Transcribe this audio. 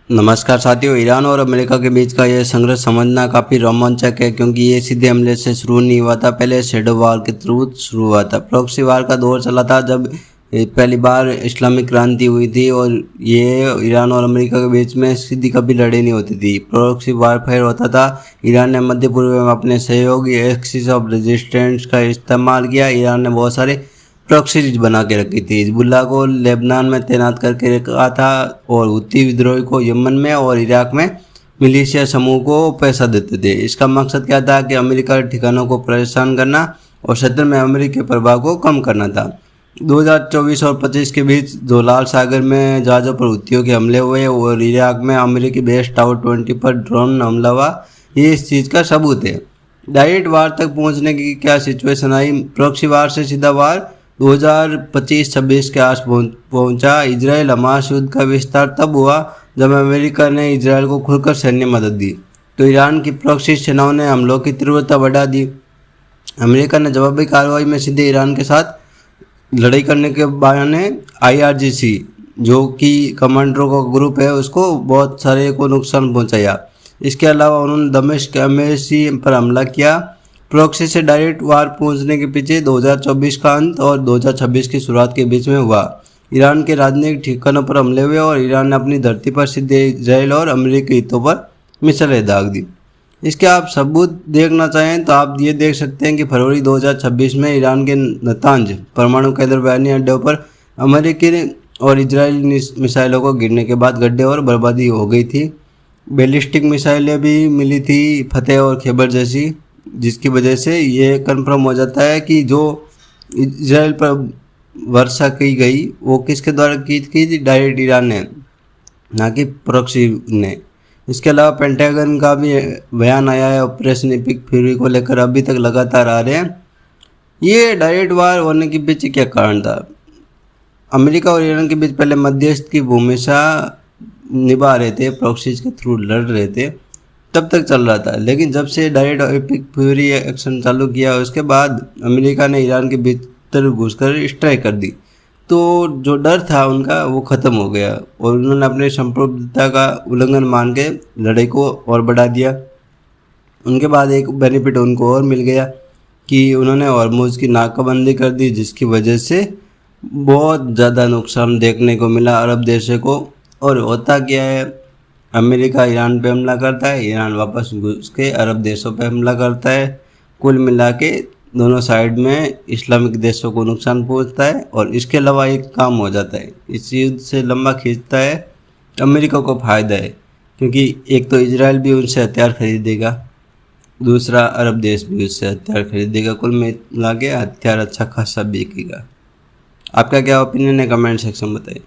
नमस्कार साथियों। ईरान और अमेरिका के बीच का यह संघर्ष समझना काफ़ी रोमांचक है, क्योंकि ये सीधे हमले से शुरू नहीं हुआ था। पहले शैडो वार के थ्रू शुरू हुआ था। प्रॉक्सी वार का दौर चला था जब पहली बार इस्लामिक क्रांति हुई थी, और ये ईरान और अमेरिका के बीच में सीधी कभी लड़ाई नहीं होती थी। प्रॉक्सी वारफेयर होता था। ईरान ने मध्य पूर्व में अपने सहयोगी एक्सिस ऑफ रेजिस्टेंस का इस्तेमाल किया। ईरान ने बहुत सारे प्रॉक्सीज बना के रखी थी। हिजबुल्लाह को लेबनान में तैनात करके रखा था, और हुती विद्रोही को यमन में और इराक में मिलिशिया समूह को पैसा देते थे। इसका मकसद क्या था कि अमेरिका के ठिकानों को परेशान करना और क्षेत्र में अमेरिकी प्रभाव को कम करना था। 2024 और 25 के बीच जो लाल सागर में जहाज़ों पर हुतियों के हमले हुए और इराक में अमेरिकी बेस टावर 20 पर ड्रोन हमला हुआ, ये इस चीज़ का सबूत है। डायरेक्ट वार तक पहुंचने की क्या सिचुएशन आई? प्रॉक्सी वार से सीधा वार 2025-26 के आस पहुंचा। इजराइल हमास युद्ध का विस्तार तब हुआ जब अमेरिका ने इजराइल को खुलकर सैन्य मदद दी, तो ईरान की प्रॉक्सी सेनाओं ने हमलों की तीव्रता बढ़ा दी। अमेरिका ने जवाबी कार्रवाई में सीधे ईरान के साथ लड़ाई करने के बहाने IRGC, जो कि कमांडरों का ग्रुप है, उसको बहुत सारे को नुकसान पहुंचाया। इसके अलावा उन्होंने दमिश्क एम्बेसी पर हमला किया। प्रॉक्सी से डायरेक्ट वार पहुंचने के पीछे 2024 का अंत और 2026 की शुरुआत के बीच में हुआ। ईरान के राजनीतिक ठिकानों पर हमले हुए और ईरान ने अपनी धरती पर सीधे इजराइल और अमेरिकी हितों पर मिसाइलें दाग दी। इसके आप सबूत देखना चाहें तो आप ये देख सकते हैं कि फरवरी 2026 में ईरान के नतांज परमाणु केंद्र बयानी अड्डों पर अमेरिकी और इजरायली मिसाइलों को गिरने के बाद गड्ढे और बर्बादी हो गई थी। बैलिस्टिक मिसाइलें भी मिली थी, फतेह और खैबर जैसी, जिसकी वजह से ये कन्फर्म हो जाता है कि जो इजराइल पर वर्षा की गई वो किसके द्वारा की थी? डायरेक्ट ईरान ने, ना कि प्रॉक्सी ने। इसके अलावा पेंटागन का भी बयान आया है ऑपरेशन एपिक फ्यूरी को लेकर, अभी तक लगातार आ रहे हैं। ये डायरेक्ट वार होने के पीछे क्या कारण था? अमेरिका और ईरान के बीच पहले मध्यस्थ की भूमिका निभा रहे थे, प्रॉक्सीज के थ्रू लड़ रहे थे, तब तक चल रहा था। लेकिन जब से डायरेक्ट एपिक फ्यूरी एक्शन चालू किया, उसके बाद अमेरिका ने ईरान के भीतर घुसकर स्ट्राइक कर दी, तो जो डर था उनका वो ख़त्म हो गया, और उन्होंने अपने संप्रभुता का उल्लंघन मान के लड़ाई को और बढ़ा दिया। उनके बाद एक बेनिफिट उनको और मिल गया कि उन्होंने हॉर्मुज़ की नाकाबंदी कर दी, जिसकी वजह से बहुत ज़्यादा नुकसान देखने को मिला अरब देशों को। और होता क्या है, अमेरिका ईरान पे हमला करता है, ईरान वापस घुस के अरब देशों पे हमला करता है। कुल मिला के दोनों साइड में इस्लामिक देशों को नुकसान पहुंचता है, और इसके अलावा एक काम हो जाता है, इस युद्ध से लंबा खींचता है अमेरिका को फ़ायदा है, क्योंकि एक तो इजराइल भी उनसे हथियार खरीदेगा, दूसरा अरब देश भी उससे हथियार खरीदेगा। कुल मिला के हथियार अच्छा खासा बिकेगा। आपका क्या ओपिनियन है? कमेंट सेक्शन में बताइए।